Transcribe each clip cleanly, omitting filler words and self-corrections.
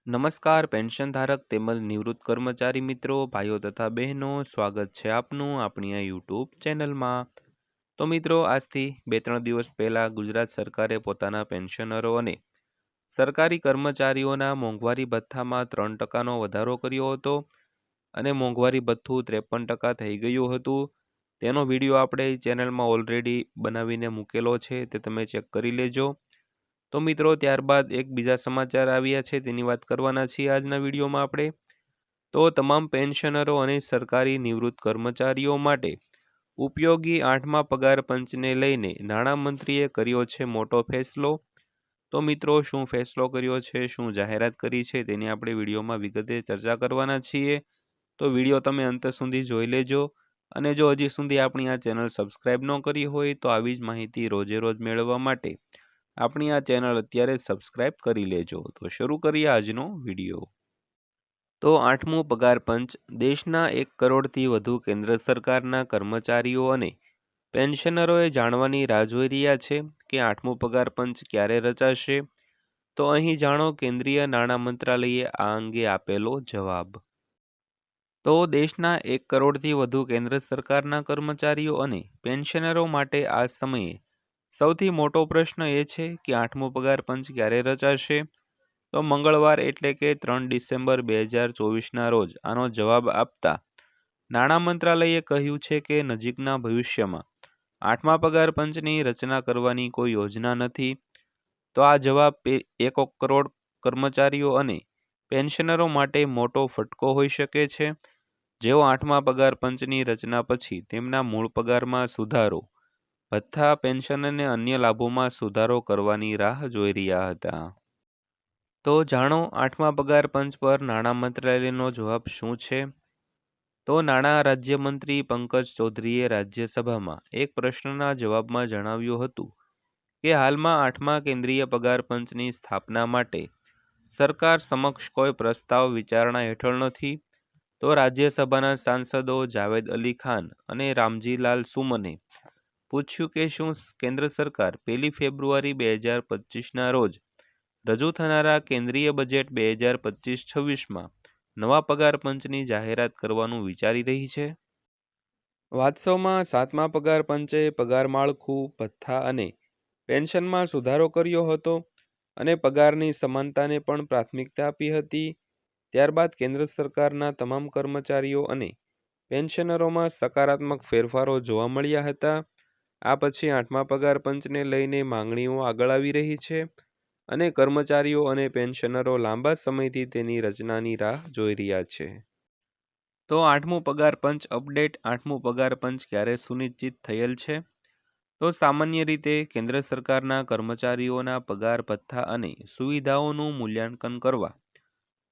નમસ્કાર પેન્શન ધારક તેમજ નિવૃત્ત કર્મચારી મિત્રો, ભાઈઓ તથા બહેનો, સ્વાગત છે આપનું આપણી આ યુટ્યુબ ચેનલમાં। તો મિત્રો, આજથી 2-3 દિવસ પહેલાં ગુજરાત સરકારે પોતાના પેન્શનરો અને સરકારી કર્મચારીઓના મોંઘવારી ભથ્થામાં 3%નો વધારો કર્યો હતો અને મોંઘવારી ભથ્થું 53% થઈ ગયું હતું। તેનો વિડીયો આપણે ચેનલમાં ઓલરેડી બનાવીને મૂકેલો છે, તે તમે ચેક કરી લેજો। તો મિત્રો, ત્યારબાદ એક બીજા સમાચાર આવ્યા છે, તેની વાત કરવાના છીએ આજના વિડીયોમાં આપણે। તો તમામ પેન્શનરો અને સરકારી નિવૃત્ત કર્મચારીઓ માટે ઉપયોગી 8મા પગાર પંચને લઈને નાણામંત્રીએ કર્યો છે મોટો ફેસલો। તો મિત્રો, શું ફેસલો કર્યો છે, શું જાહેરાત કરી છે, તેની આપણે વિડીયોમાં વિગતે ચર્ચા કરવાના છીએ। તો વિડીયો તમે અંત સુધી જોઈ લેજો અને જો હજી સુધી આપણી આ ચેનલ સબસ્ક્રાઇબ ન કરી હોય તો આવી જ માહિતી રોજે રોજ મેળવવા માટે આપણી આ ચેનલ અત્યારે સબસ્ક્રાઇબ કરી લેજો। તો શરૂ કરીએ આજનો વિડીયો। તો 8મું પગાર પંચ દેશના 1 કરોડથી વધુ કેન્દ્ર સરકારના કર્મચારીઓ અને પેન્શનરોએ જાણવાની રાહ જોઈ રહ્યા છે કે 8મું પગાર પંચ ક્યારે રચાશે। તો અહીં જાણો કેન્દ્રીય નાણાં મંત્રાલયે આ અંગે આપેલો જવાબ। તો દેશના 1 કરોડથી વધુ કેન્દ્ર સરકારના કર્મચારીઓ અને પેન્શનરો માટે આ સમયે સૌથી મોટો પ્રશ્ન એ છે કે 8મું પગાર પંચ ક્યારે રચાશે। તો મંગળવાર એટલે કે 3 ડિસેમ્બર 2024ના રોજ આનો જવાબ આપતા નાણાં મંત્રાલયે કહ્યું છે કે નજીકના ભવિષ્યમાં 8મા પગાર પંચની રચના કરવાની કોઈ યોજના નથી। તો આ જવાબ 1 કરોડ કર્મચારીઓ અને પેન્શનરો માટે મોટો ફટકો હોઈ શકે છે, જેઓ 8મા પગાર પંચની રચના પછી તેમના મૂળ પગારમાં સુધારો, ભથ્થા, પેન્શન અને અન્ય લાભોમાં સુધારો કરવાની રાહ જોઈ રહ્યા હતા। તો જાણો 8મા પગાર પંચ પર નાણાં મંત્રાલયનો જવાબ શું છે। તો નાણાં રાજ્યમંત્રી પંકજ ચૌધરીએ રાજ્યસભામાં એક પ્રશ્નના જવાબમાં જણાવ્યું હતું કે હાલમાં 8મા કેન્દ્રીય પગાર પંચની સ્થાપના માટે સરકાર સમક્ષ કોઈ પ્રસ્તાવ વિચારણા હેઠળ નથી। તો રાજ્યસભાના સાંસદો જાવેદ અલી ખાન અને રામજીલાલ સુમને પૂછ્યું કે શું કેન્દ્ર સરકાર 1 ફેબ્રુઆરી 2025ના રોજ રજૂ થનારા કેન્દ્રીય બજેટ 2025-26માં નવા પગાર પંચની જાહેરાત કરવાનું વિચારી રહી છે। વાસ્તવમાં 7મા પગાર પંચે પગાર માળખું, ભથ્થા અને પેન્શનમાં સુધારો કર્યો હતો અને પગારની સમાનતાને પણ પ્રાથમિકતા આપી હતી। ત્યારબાદ કેન્દ્ર સરકારના તમામ કર્મચારીઓ અને પેન્શનરોમાં સકારાત્મક ફેરફારો જોવા મળ્યા હતા। આ પછી 8મા પગાર પંચને લઈને માંગણીઓ આગળ આવી રહી છે અને કર્મચારીઓ અને પેન્શનરો લાંબા સમયથી તેની રચનાની રાહ જોઈ રહ્યા છે। તો 8મું પગાર પંચ અપડેટ। 8મું પગાર પંચ ક્યારે સુનિશ્ચિત થયેલ છે। તો સામાન્ય રીતે કેન્દ્ર સરકારના કર્મચારીઓના પગાર, ભથ્થા અને સુવિધાઓનું મૂલ્યાંકન કરવા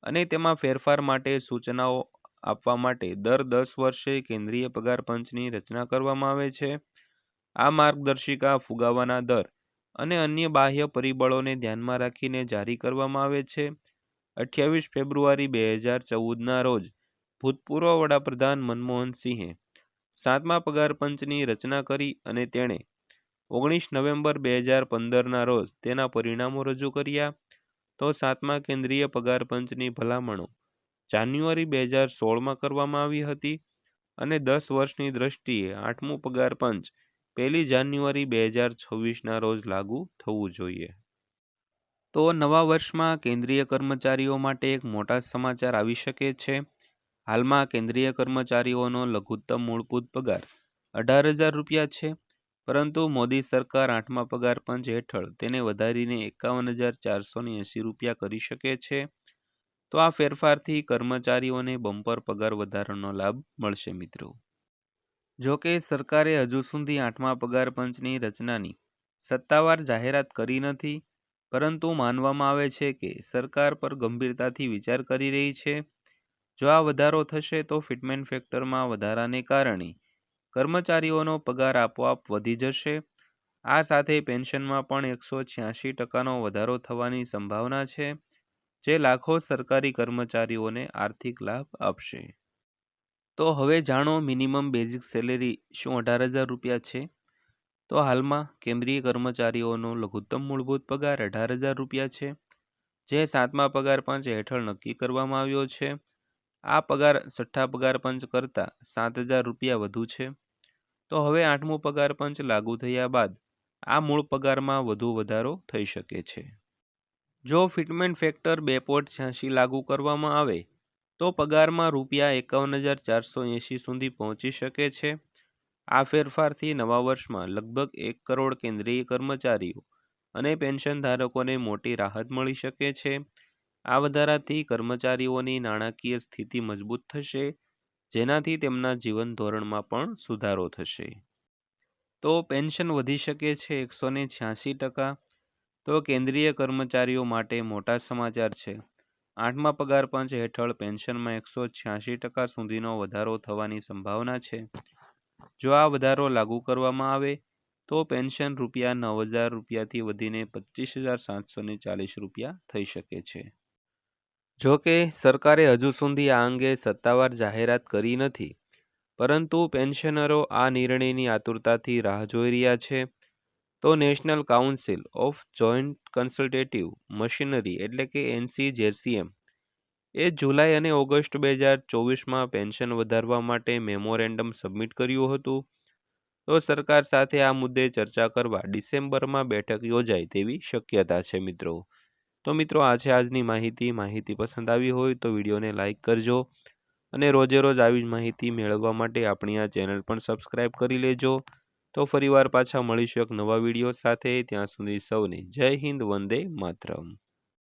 અને તેમાં ફેરફાર માટે સૂચનાઓ આપવા માટે દર 10 વર્ષે કેન્દ્રીય પગાર પંચની રચના કરવામાં આવે છે। આ માર્ગદર્શિકા ફુગાવાના દર અને અન્ય બાહ્ય પરિબળોને ધ્યાનમાં રાખીને જારી કરવામાં આવે છે। 28 ફેબ્રુઆરી 2014ના રોજ ભૂતપૂર્વ વડાપ્રધાન મનમોહન સિંહે 7મા પગાર પંચની રચના કરી અને તેણે 19 નવેમ્બર 2015ના રોજ તેના પરિણામો રજૂ કર્યા। તો 7મા કેન્દ્રીય પગાર પંચની ભલામણો જાન્યુઆરી 2016માં કરવામાં આવી હતી અને 10 વર્ષની દ્રષ્ટિએ 8મું પગાર પંચ 1 જાન્યુઆરી 2026ના રોજ લાગુ થવું જોઈએ। તો નવા વર્ષમાં કેન્દ્રીય કર્મચારીઓ માટે એક મોટા સમાચાર આવી શકે છે। હાલમાં કેન્દ્રીય કર્મચારીઓનો લઘુત્તમ મૂળભૂત પગાર 18,000 રૂપિયા છે, પરંતુ મોદી સરકાર 8મા પગાર પંચ હેઠળ તેને વધારીને 51,480 રૂપિયા કરી શકે છે। તો આ ફેરફારથી કર્મચારીઓને બમ્પર પગાર વધારાનો લાભ મળશે મિત્રો। જો કે સરકારે હજુ સુધી 8મા પગાર પંચની રચનાની સત્તાવાર જાહેરાત કરી નથી, પરંતુ માનવામાં આવે છે કે સરકાર પર ગંભીરતાથી વિચાર કરી રહી છે। જો આ વધારો થશે તો ફિટમેન ફેક્ટરમાં વધારાને કારણે કર્મચારીઓનો પગાર આપોઆપ વધી જશે। આ સાથે પેન્શનમાં પણ 186%નો વધારો થવાની સંભાવના છે, જે લાખો સરકારી કર્મચારીઓને આર્થિક લાભ આપશે। તો હવે જાણો મિનિમમ બેઝિક સેલેરી શું 18,000 રૂપિયા છે। તો હાલમાં કેન્દ્રીય કર્મચારીઓનો લઘુત્તમ મૂળભૂત પગાર 18,000 રૂપિયા છે, જે 7મા પગાર પંચ હેઠળ નક્કી કરવામાં આવ્યો છે. આ પગાર 6ઠ્ઠા પગાર પંચ કરતાં 7,000 રૂપિયા વધુ છે. તો હવે 8મું પગાર પંચ લાગુ થયા બાદ આ મૂળ પગારમાં વધુ વધારો થઈ શકે છે. જો ફિટમેન્ટ ફેક્ટર 2.86 લાગુ કરવામાં આવે તો પગારમાં રૂપિયા 51,480 સુધી પહોંચી શકે છે. આ ફેરફારથી નવા વર્ષમાં લગભગ 1 કરોડ કેન્દ્રીય કર્મચારીઓ અને પેન્શન ધારકોને મોટી રાહત મળી શકે છે. આ વધારાથી કર્મચારીઓની નાણાકીય સ્થિતિ મજબૂત થશે, જેનાથી તેમના જીવન ધોરણમાં પણ સુધારો થશે. તો પેન્શન વધી શકે છે 186%. તો કેન્દ્રીય કર્મચારીઓ માટે મોટા સમાચાર છે. 8મા પગાર પંચ હેઠળ પેન્શનમાં 186% સુધીનો વધારો થવાની સંભાવના છે. જો આ વધારો લાગુ કરવામાં આવે તો પેન્શન રૂપિયા 9,000 રૂપિયાથી વધીને 25,740 રૂપિયા થઈ શકે છે. જો કે સરકારે હજુ સુધી આ અંગે સત્તાવાર જાહેરાત કરી નથી, પરંતુ પેન્શનરો આ નિર્ણયની આતુરતાથી રાહ જોઈ રહ્યા છે. તો national council of joint consultative machinery એટલે કે NCJCM એ જુલાઈ અને ઓગસ્ટ 2024માં પેન્શન વધારવા માટે મેમોરેન્ડમ સબમિટ કર્યું હતું. તો સરકાર સાથે આ મુદ્દે ચર્ચા કરવા ડિસેમ્બરમાં બેઠક યોજાય તેવી શક્યતા છે મિત્રો. તો મિત્રો આ છે આજની માહિતી પસંદ આવી હોય તો વિડીયોને લાઇક કરજો અને રોજે રોજ આવી જ માહિતી મેળવવા માટે આપણી આ ચેનલ પણ સબસ્ક્રાઈબ કરી લેજો. તો ફરીવાર પાછા મળીશું એક નવા વિડીયો સાથે. ત્યાં સુધી સૌને જય હિન્દ, વંદે માતરમ.